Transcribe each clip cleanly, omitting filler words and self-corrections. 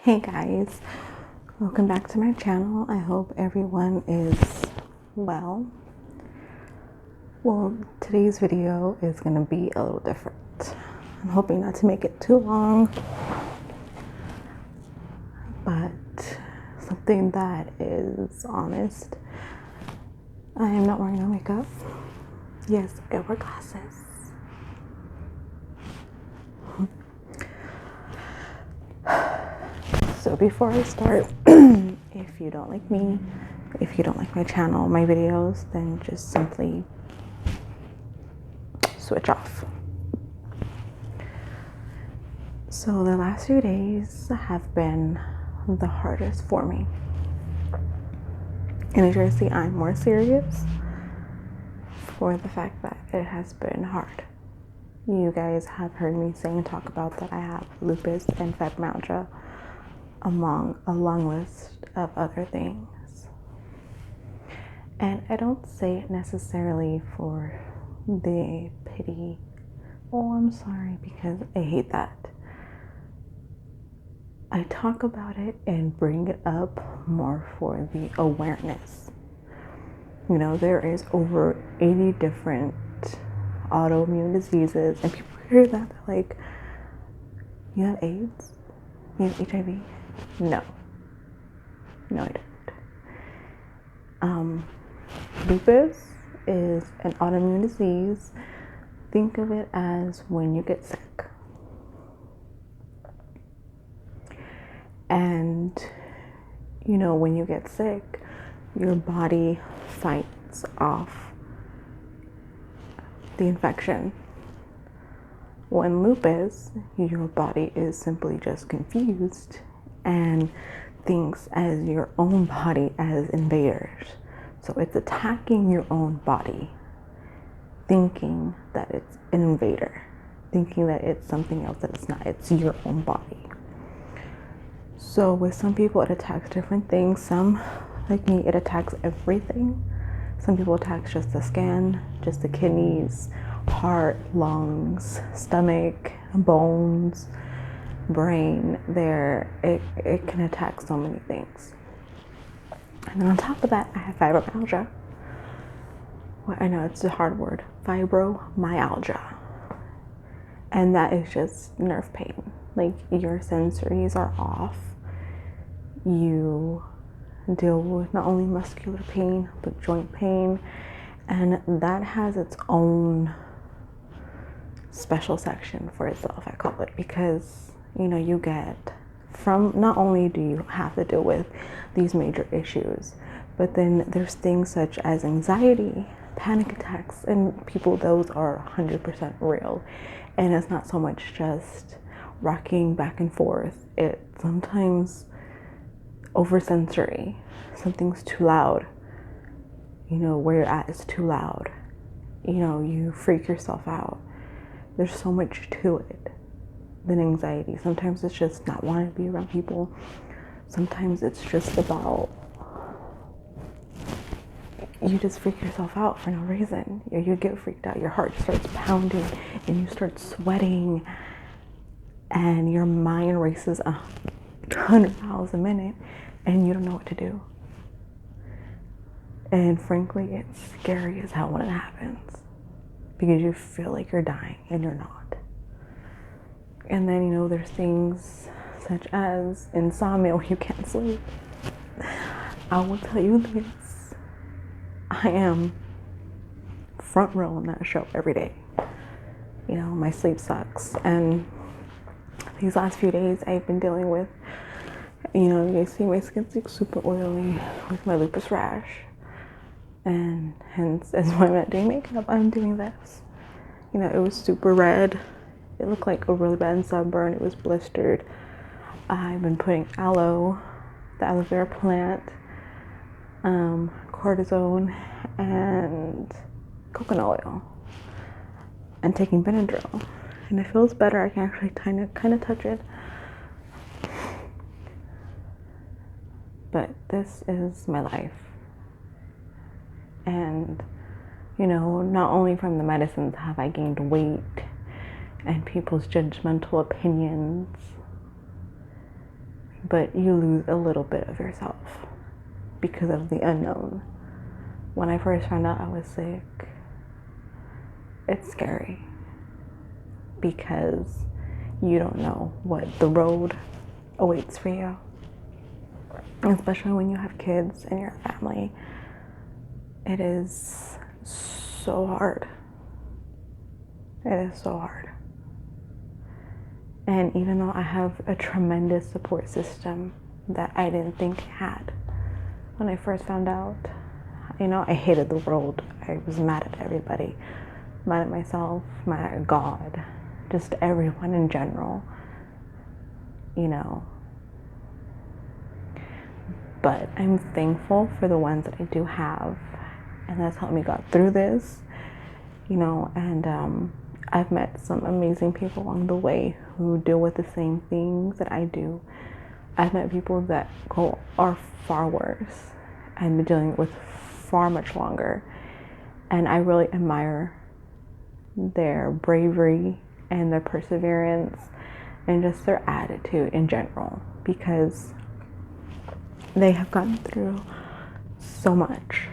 Hey guys, welcome back to my channel. I hope everyone is well. Well, today's video is going to be a little different. I'm hoping not to make it too long, but something that is honest. I am not wearing no makeup. Yes, I wear glasses. So before I start, if you don't like me, if you don't like my channel, my videos, then just simply switch off. So the last few days have been the hardest for me. And as you see, I'm more serious for the fact that it has been hard. You guys have heard me say and talk about that I have lupus and fibromyalgia, among a long list of other things. And I don't say it necessarily for the pity, oh I'm sorry, because I hate that. I talk about it and bring it up more for the awareness. You know, there is over 80 different autoimmune diseases, and people hear that, they're like, you have AIDS? You have HIV? No, I don't. Lupus is an autoimmune disease. Think of it as when you get sick. And, you know, when you get sick, your body fights off the infection. When lupus, your body is simply just confused and thinks as your own body as invaders. So it's attacking your own body, thinking that it's an invader, thinking that it's something else that it's not. It's your own body. So with some people, it attacks different things. Some, like me, it attacks everything. Some people attacks just the skin, just the kidneys, heart, lungs, stomach, bones, brain. It can attack so many things. And then on top of that, I have fibromyalgia. Well, I know it's a hard word, fibromyalgia. And that is just nerve pain. Like, your sensories are off. You deal with not only muscular pain, but joint pain. And that has its own special section for itself, I call it, because, you know, you get from, not only do you have to deal with these major issues, but then there's things such as anxiety, panic attacks, and people, those are 100% real. And it's not so much just rocking back and forth. It sometimes oversensory. Something's too loud. You know, where you're at is too loud. You know, you freak yourself out. There's so much to it than anxiety. Sometimes it's just not wanting to be around people. Sometimes it's just about, you just freak yourself out for no reason. You get freaked out. Your heart starts pounding and you start sweating and your mind races 100 miles a minute and you don't know what to do. And frankly, it's scary as hell when it happens because you feel like you're dying and you're not. And then, you know, there's things such as insomnia where you can't sleep. I will tell you this, I am front row on that show every day. You know, my sleep sucks. And these last few days I've been dealing with, you know, you see my skin's like super oily with my lupus rash. And hence, as I'm not doing makeup, I'm doing this. You know, it was super red. It looked like a really bad sunburn. It was blistered. I've been putting aloe, the aloe vera plant, cortisone, and coconut oil, and taking Benadryl. And it feels better. I can actually kind of touch it. But this is my life. And, you know, not only from the medicines have I gained weight and people's judgmental opinions, but you lose a little bit of yourself because of the unknown. When I first found out I was sick, it's scary because you don't know what the road awaits for you, especially when you have kids and your family. It is so hard. It is so hard. And even though I have a tremendous support system that I didn't think I had when I first found out, I hated the world. I was mad at everybody, mad at myself, mad at God, just everyone in general, But I'm thankful for the ones that I do have, and that's helped me got through this, and I've met some amazing people along the way who deal with the same things that I do. I've met people that are far worse and been dealing with far much longer, and I really admire their bravery and their perseverance and just their attitude in general, because they have gone through so much,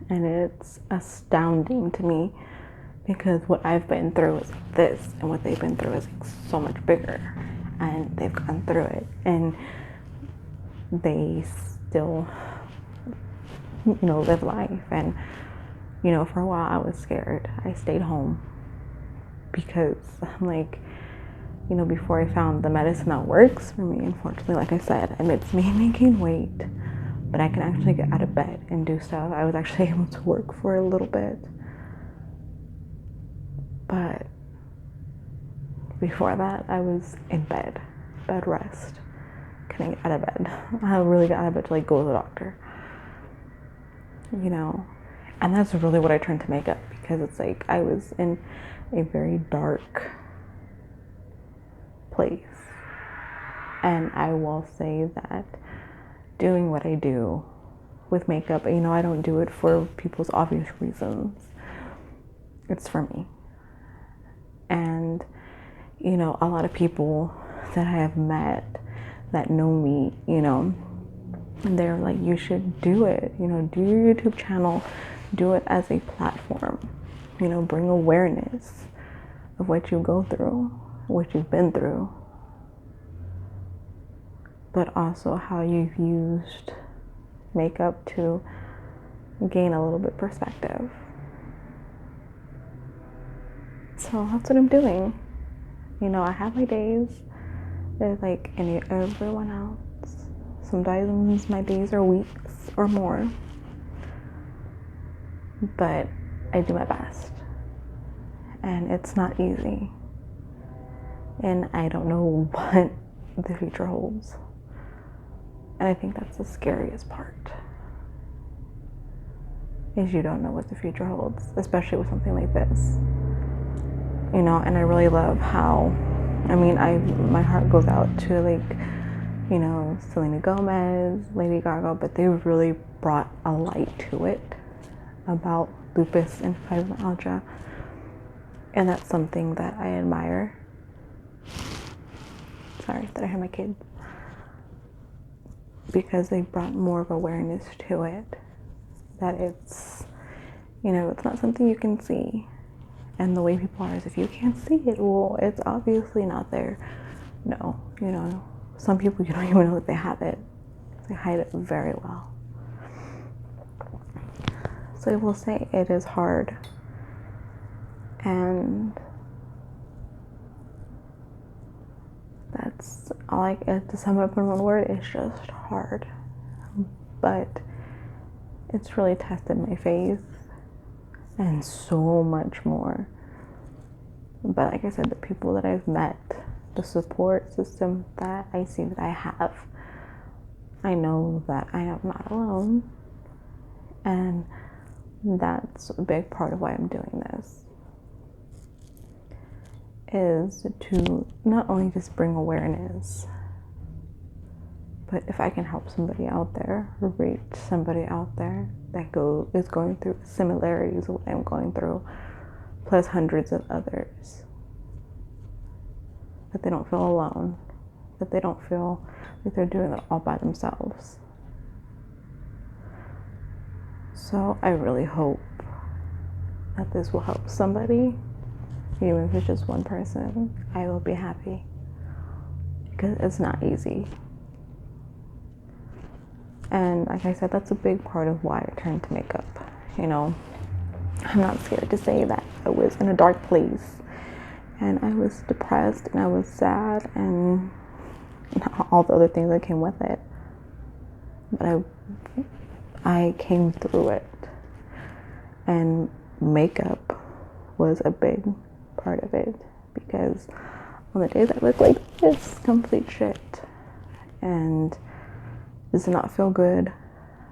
and it's astounding to me because what I've been through is like this, and what they've been through is like so much bigger, and they've gone through it, and they still, live life. And for a while I was scared. I stayed home because I'm like, before I found the medicine that works for me, unfortunately, like I said, and it's me making weight, but I can actually get out of bed and do stuff. I was actually able to work for a little bit. But before that, I was in bed rest. Couldn't get out of bed. I really got out of bed to go to the doctor. And that's really what I turned to makeup, because it's like I was in a very dark place. And I will say that doing what I do with makeup, I don't do it for people's obvious reasons. It's for me. And, a lot of people that I have met that know me, and they're like, you should do it, do your YouTube channel, do it as a platform, bring awareness of what you go through, what you've been through, but also how you've used makeup to gain a little bit perspective. So that's what I'm doing. I have my days. They're like everyone else. Sometimes my days are weeks or more. But I do my best. And it's not easy. And I don't know what the future holds. And I think that's the scariest part. Is you don't know what the future holds, especially with something like this. And I really love how, my heart goes out to Selena Gomez, Lady Gaga, but they really brought a light to it about lupus and fibromyalgia. And that's something that I admire. Sorry that I heard my kids. Because they brought more of awareness to it. That it's, it's not something you can see. And the way people are is, if you can't see it, well, it's obviously not there. No, some people, you don't even know that they have it. They hide it very well. So I will say it is hard. And that's all I get to sum it up in one word. It's just hard. But it's really tested my faith and so much more. But like I said, the people that I've met, the support system that I see that I have, I know that I am not alone. And that's a big part of why I'm doing this, is to not only just bring awareness, but if I can help somebody out there, or reach somebody out there that is going through similarities of what I'm going through, plus hundreds of others, that they don't feel alone, that they don't feel like they're doing it all by themselves. So I really hope that this will help somebody, even if it's just one person. I will be happy, because it's not easy. And like I said, that's a big part of why I turned to makeup. You know, I'm not scared to say that I was in a dark place, and I was depressed, and I was sad, and all the other things that came with it. But I came through it, and makeup was a big part of it, because on the days I looked like this, complete shit, and this did not feel good,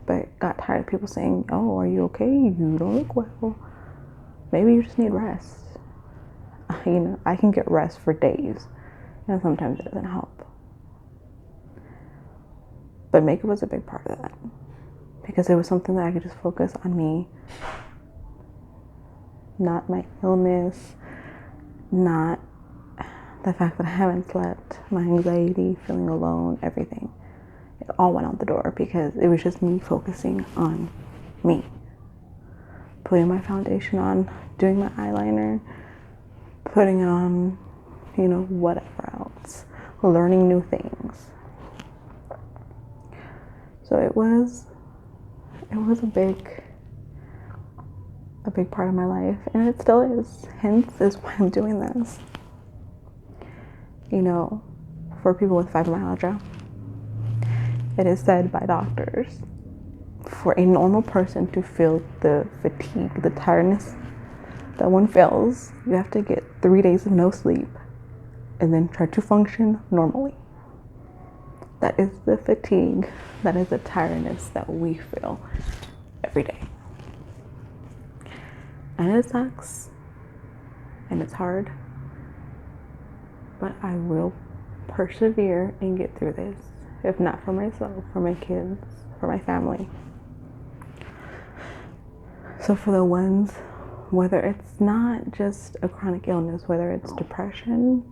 but got tired of people saying, oh, are you okay? You don't look well. Maybe you just need rest. You know, I can get rest for days, and sometimes it doesn't help. But makeup was a big part of that, because it was something that I could just focus on me, not my illness, not the fact that I haven't slept, my anxiety, feeling alone, everything. It all went out the door because it was just me focusing on me. Putting my foundation on, doing my eyeliner, putting on, you know, whatever else, learning new things. So it was a big part of my life, and it still is. Hence is why I'm doing this. You know, for people with fibromyalgia, it is said by doctors, for a normal person to feel the fatigue, the tiredness that one feels, you have to get 3 days of no sleep and then try to function normally. That is the fatigue, that is the tiredness that we feel every day. And it sucks, and it's hard, but I will persevere and get through this. If not for myself, for my kids, for my family. So for the ones, whether it's not just a chronic illness, whether it's depression,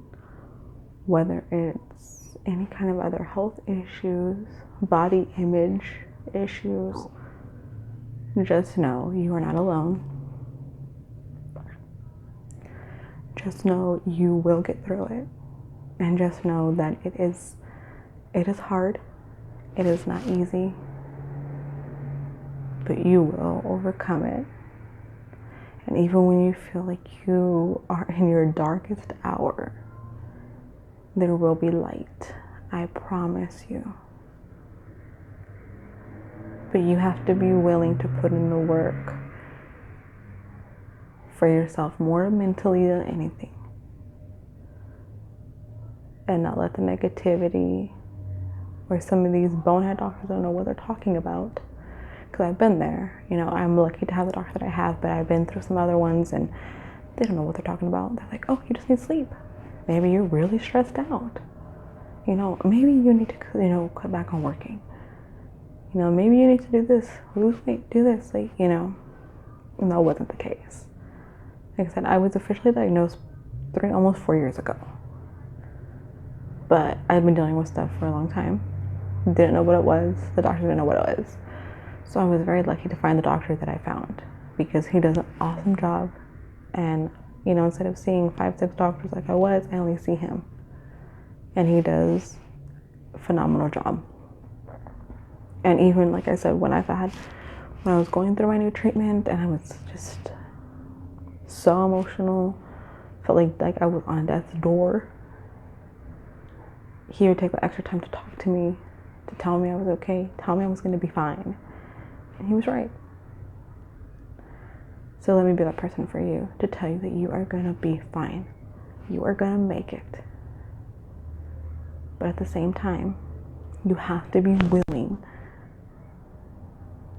whether it's any kind of other health issues, body image issues, just know you are not alone. Just know you will get through it. And just know that it is hard. It is not easy. But you will overcome it. And even when you feel like you are in your darkest hour, there will be light. I promise you. But you have to be willing to put in the work for yourself, more mentally than anything. And not let the negativity, or some of these bonehead doctors don't know what they're talking about. Because I've been there. You know, I'm lucky to have the doctor that I have, but I've been through some other ones and they don't know what they're talking about. They're like, oh, you just need sleep. Maybe you're really stressed out. You know, maybe you need to, you know, cut back on working. You know, maybe you need to do this, lose weight, do this, like, you know. And that wasn't the case. Like I said, I was officially diagnosed almost 4 years ago. But I've been dealing with stuff for a long time. Didn't know what it was. The doctor didn't know what it was. So I was very lucky to find the doctor that I found, because he does an awesome job. And, you know, instead of seeing 5-6 doctors like I was, I only see him. And he does a phenomenal job. And even, like I said, when I was going through my new treatment and I was just so emotional, felt like I was on death's door, he would take the extra time to talk to me, to tell me I was okay, tell me I was going to be fine. And he was right. So let me be that person for you, to tell you that you are going to be fine. You are going to make it. But at the same time, you have to be willing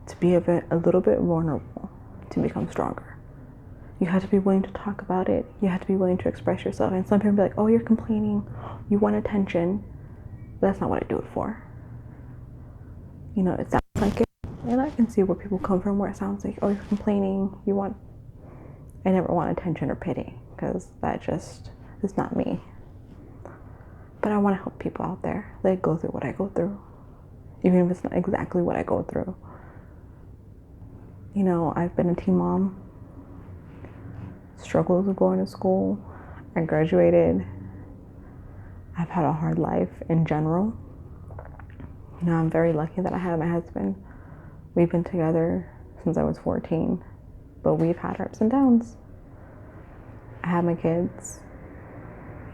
to be a little bit vulnerable to become stronger. You have to be willing to talk about it. You have to be willing to express yourself. And some people be like, oh, you're complaining. You want attention. But that's not what I do it for. You know, it sounds like it. And I can see where people come from, where it sounds like, oh, you're complaining. I never want attention or pity, because that just is not me. But But I want to help people out there that go through what I go through, even if it's not exactly what I go through. You know, I've been a teen mom, struggled with going to school, I graduated, I've had a hard life in general. You know, I'm very lucky that I have my husband. We've been together since I was 14, but we've had our ups and downs. I have my kids.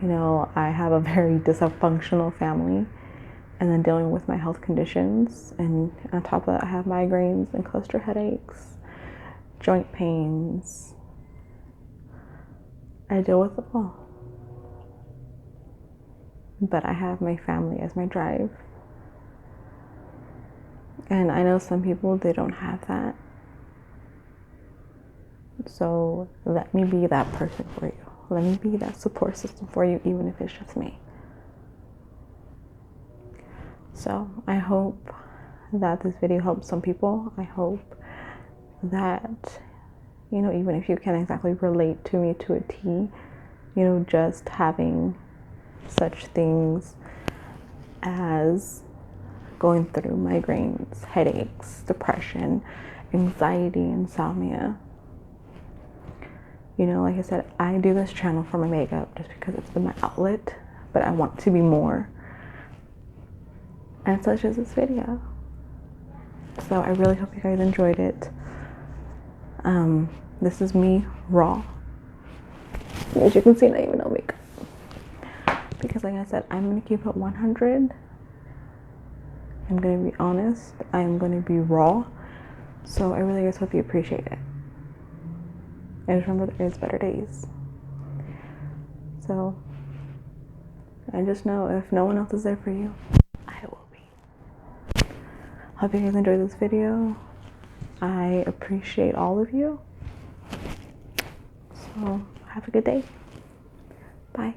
You know, I have a very dysfunctional family, and then dealing with my health conditions. And on top of that, I have migraines and cluster headaches, joint pains. I deal with it all. But I have my family as my drive. And I know some people, they don't have that. So let me be that person for you. Let me be that support system for you, even if it's just me. So I hope that this video helps some people. I hope that, you know, even if you can't exactly relate to me to a T, you know, just having such things as going through migraines, headaches, depression, anxiety, insomnia. You know, like I said, I do this channel for my makeup just because it's been my outlet, but I want to be more. And such as this video. So I really hope you guys enjoyed it. This is me raw. As you can see, not even no makeup. Because like I said, I'm going to keep it 100. I'm going to be honest. I'm going to be raw. So I really just hope you appreciate it. And just remember, there is better days. So I just know if no one else is there for you, I will be. Hope you guys enjoyed this video. I appreciate all of you. So have a good day. Bye.